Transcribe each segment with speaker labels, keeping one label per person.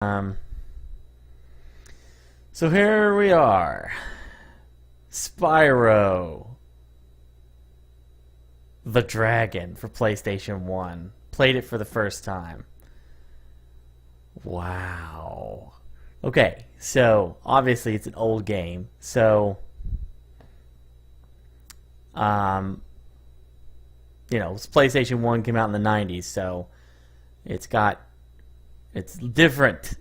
Speaker 1: Um, so here we are. Spyro the Dragon for PlayStation 1. Played it for the first time. Wow. Okay, so obviously it's an old game. So, um, PlayStation 1 came out in the 90s, so it's got it's different.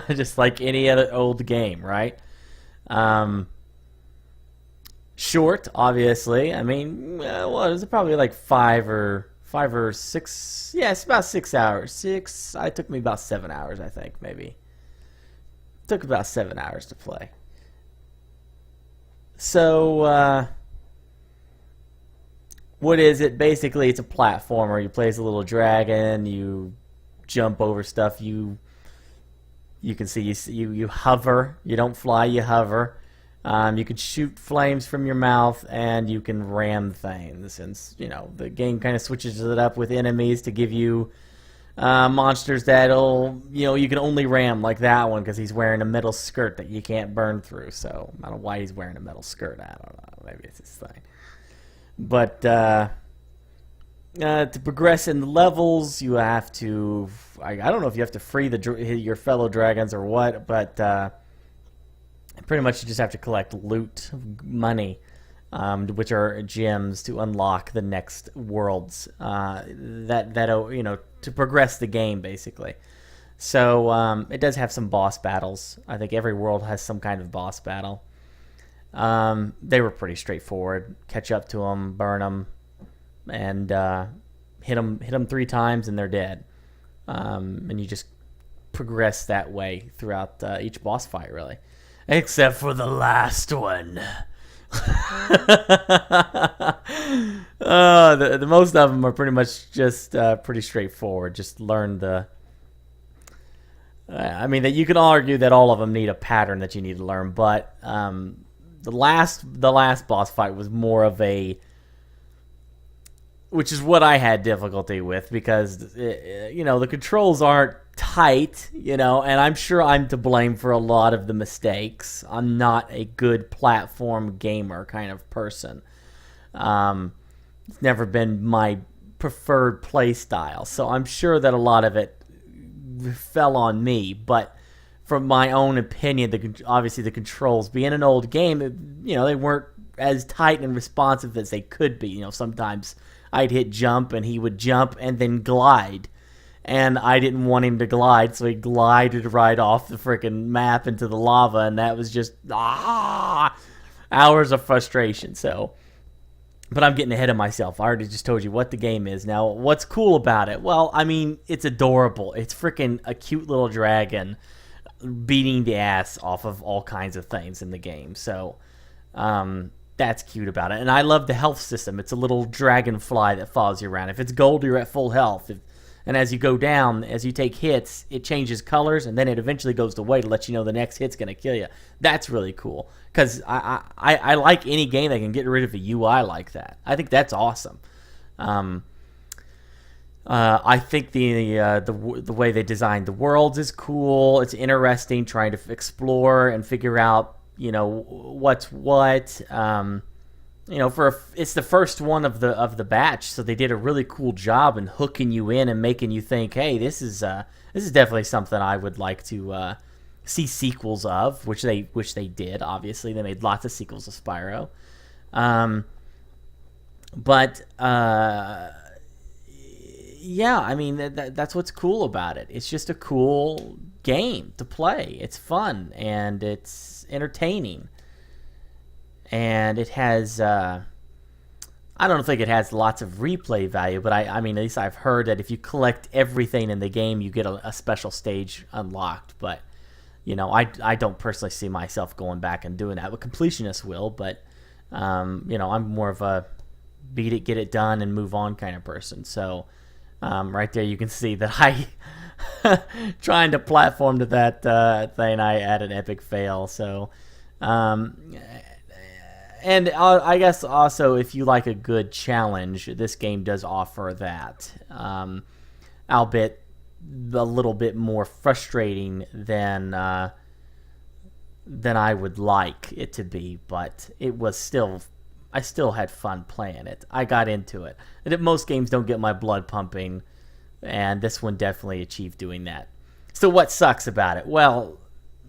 Speaker 1: Just like any other old game, right? Um, Short, obviously. I mean, what is it? Probably like five or six. Yeah, it's about 6 hours. Six. It took me about 7 hours, I think, maybe. It took about 7 hours to play. So, what is it? Basically, it's a platformer. You play as a little dragon. You jump over stuff. You can see you hover. You don't fly. You hover. You can shoot flames from your mouth, and you can ram things. And the game kind of switches it up with enemies to give you monsters that'll you can only ram, like that one, because he's wearing a metal skirt that you can't burn through. So I don't know why he's wearing a metal skirt. I don't know. Maybe it's his thing. But to progress in the levels, you have to. I don't know if you have to free your fellow dragons or what, but pretty much you just have to collect loot, money, which are gems to unlock the next worlds. To progress the game, basically. So it does have some boss battles. I think every world has some kind of boss battle. They were pretty straightforward. Catch up to them, burn them, and hit them 3 times, and they're dead. And you just progress that way throughout each boss fight, really, except for the last one. The most of them are pretty much just pretty straightforward. Just learn the. I mean, that you can argue that all of them need a pattern that you need to learn, but the last boss fight was more of a, which is what I had difficulty with, because the controls aren't tight, and I'm sure I'm to blame for a lot of the mistakes. I'm not a good platform gamer kind of person. It's never been my preferred play style, so I'm sure that a lot of it fell on me. But from my own opinion, obviously the controls, being an old game, they weren't as tight and responsive as they could be. Sometimes I'd hit jump and he would jump and then glide, and I didn't want him to glide, so he glided right off the freaking map into the lava, and that was just hours of frustration. So, but I'm getting ahead of myself. I already just told you what the game is. Now, what's cool about it? Well, I mean, it's adorable. It's freaking a cute little dragon beating the ass off of all kinds of things in the game. So, that's cute about it. And I love the health system. It's a little dragonfly that follows you around. If it's gold, you're at full health. And as you go down, as you take hits, it changes colors, and then it eventually goes away to let you know the next hit's going to kill you. That's really cool, because I like any game that can get rid of a UI like that. I think that's awesome. I think the way they designed the worlds is cool. It's interesting trying to explore and figure out what's what. It's the first one of the batch, so they did a really cool job in hooking you in and making you think, hey, this is definitely something I would like to see sequels of, which they did. Obviously, they made lots of sequels of Spyro, but yeah, I mean that's what's cool about it. It's just a cool game to play. It's fun and it's entertaining. And it has, I don't think it has lots of replay value, but I mean, at least I've heard that if you collect everything in the game, you get a special stage unlocked. But, I don't personally see myself going back and doing that. But completionists will, but, I'm more of a beat it, get it done, and move on kind of person. So, right there you can see that I, trying to platform to that thing, I had an epic fail. So, and I guess also, if you like a good challenge, this game does offer that. Albeit a little bit more frustrating than I would like it to be, but it was still, I still had fun playing it. I got into it. And most games don't get my blood pumping, and this one definitely achieved doing that. So what sucks about it? Well,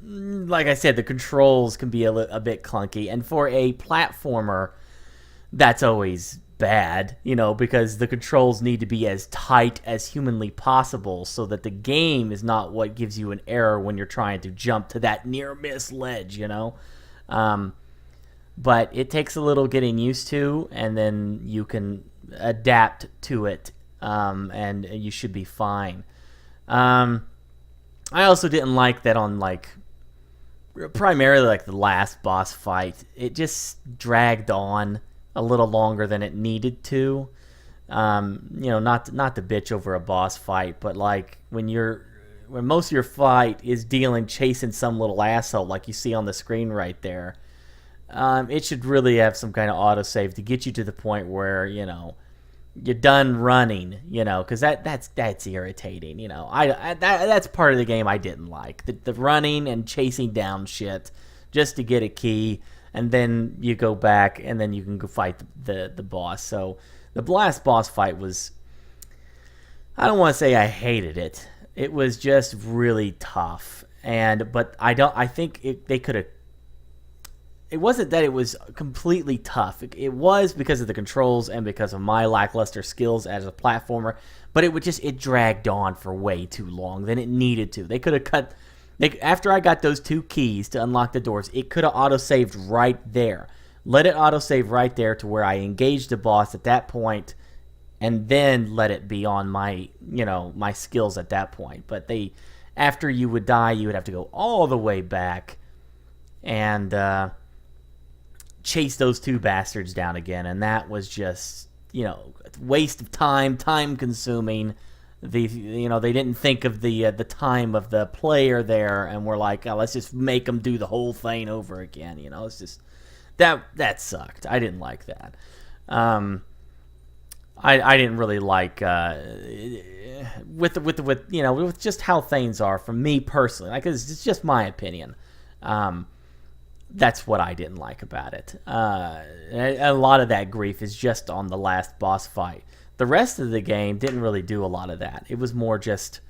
Speaker 1: like I said, the controls can be a bit clunky, and for a platformer, that's always bad, because the controls need to be as tight as humanly possible so that the game is not what gives you an error when you're trying to jump to that near miss ledge, but it takes a little getting used to, and then you can adapt to it, and you should be fine. I also didn't like that on primarily the last boss fight. It just dragged on a little longer than it needed to. Not to bitch over a boss fight, but when most of your fight is chasing some little asshole like you see on the screen right there, it should really have some kind of autosave to get you to the point where you're done running, because that's irritating. That's part of the game I didn't like, the running and chasing down shit just to get a key. And then you go back, and then you can go fight the boss. So the last boss fight was, I don't want to say I hated it. It was just really tough. But I think they could have. It wasn't that it was completely tough. It was because of the controls and because of my lackluster skills as a platformer. But it dragged on for way too long than it needed to. They could have cut. After I got those 2 keys to unlock the doors, it could have auto-saved right there. Let it auto-save right there to where I engaged the boss at that point, and then let it be on my skills at that point. But after you would die, you would have to go all the way back and chase those 2 bastards down again, and that was just waste of time consuming. They didn't think of the time of the player there, and we're like, oh, let's just make them do the whole thing over again. It's just that sucked. I didn't like that. I didn't really like with just how things are for me personally. It's just my opinion. That's what I didn't like about it. A lot of that grief is just on the last boss fight. The rest of the game didn't really do a lot of that. It was more just,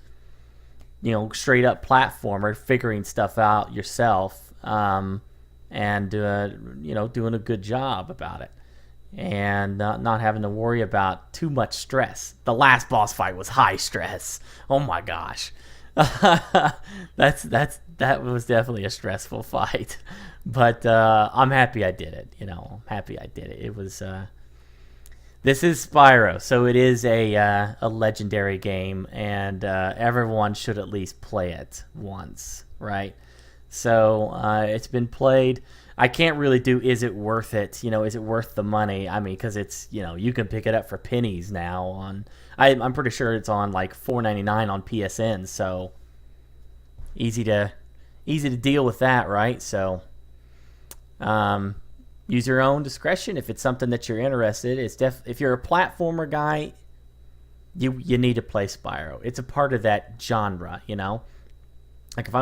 Speaker 1: straight up platformer, figuring stuff out yourself, and doing a good job about it, and not having to worry about too much stress. The last boss fight was high stress. Oh my gosh, that was definitely a stressful fight. But I'm happy I did it. I'm happy I did it. It was. This is Spyro, so it is a legendary game, and everyone should at least play it once, right? So it's been played. I can't really do, is it worth it? Is it worth the money? I mean, because it's, you can pick it up for pennies now. I'm pretty sure it's on $4.99 on PSN, so easy to deal with that, right? So use your own discretion if it's something that you're interested. If you're a platformer guy, you need to play Spyro. It's a part of that genre, Like if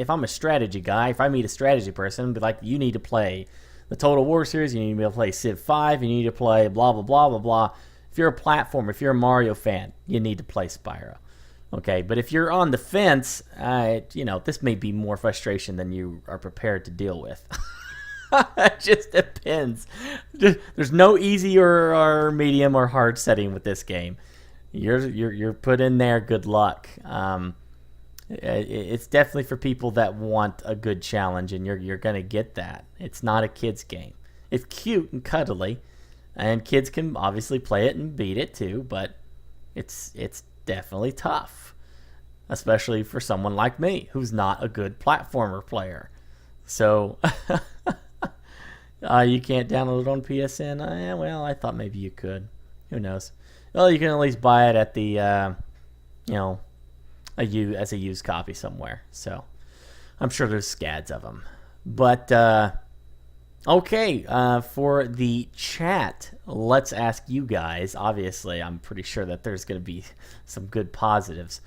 Speaker 1: I'm a strategy guy, if I meet a strategy person, I'd be like, you need to play the Total War series, you need to be able to play Civ 5, you need to play blah blah blah blah blah. If you're a platformer, if you're a Mario fan, you need to play Spyro. Okay, but if you're on the fence, this may be more frustration than you are prepared to deal with. It just depends. There's no easy or medium or hard setting with this game. You're put in there. Good luck. It's definitely for people that want a good challenge, and you're gonna get that. It's not a kid's game. It's cute and cuddly, and kids can obviously play it and beat it too. But it's definitely tough, especially for someone like me who's not a good platformer player. So. You can't download it on PSN? Well, I thought maybe you could. Who knows? Well, you can at least buy it at the, as a used copy somewhere. So I'm sure there's scads of them. But, okay, for the chat, let's ask you guys. Obviously, I'm pretty sure that there's going to be some good positives.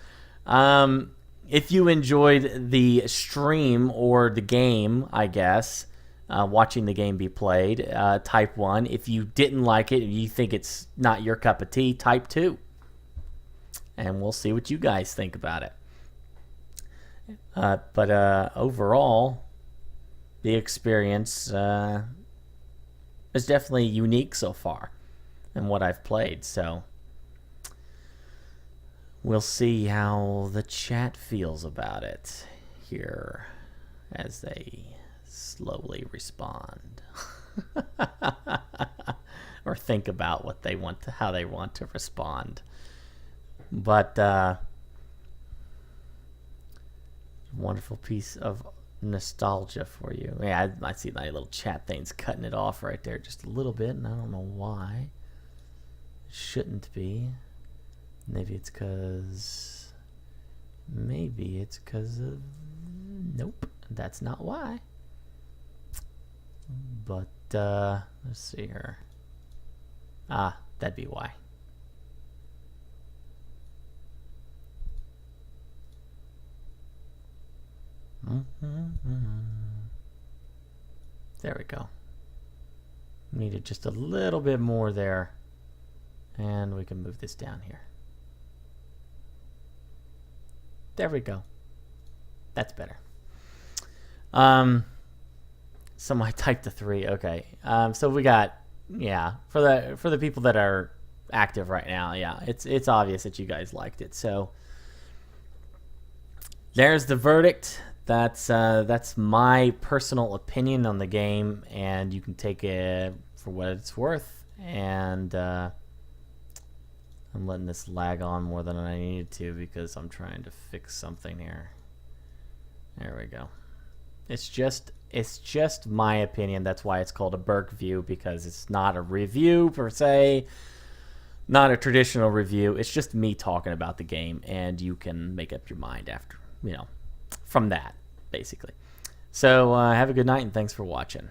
Speaker 1: If you enjoyed the stream or the game, I guess, watching the game be played, type 1. If you didn't like it, if you think it's not your cup of tea, type 2. And we'll see what you guys think about it. But overall, the experience is definitely unique so far in what I've played. So we'll see how the chat feels about it here as they slowly respond or think about what they want to, how they want to respond. But wonderful piece of nostalgia for you. Yeah, I see my little chat thing's cutting it off right there just a little bit, and I don't know why. It shouldn't be. Maybe it's because of... Nope, that's not why. But, let's see here. Ah, that'd be why. There we go. Needed just a little bit more there. And we can move this down here. There we go. That's better. Somebody typed a 3. Okay. So we got, yeah, for the people that are active right now, yeah, it's obvious that you guys liked it. So there's the verdict. That's my personal opinion on the game, and you can take it for what it's worth. And I'm letting this lag on more than I needed to because I'm trying to fix something here. There we go. It's just my opinion. That's why it's called a BurkeView, because it's not a review per se, not a traditional review. It's just me talking about the game, and you can make up your mind after, from that, basically. So have a good night, and thanks for watching.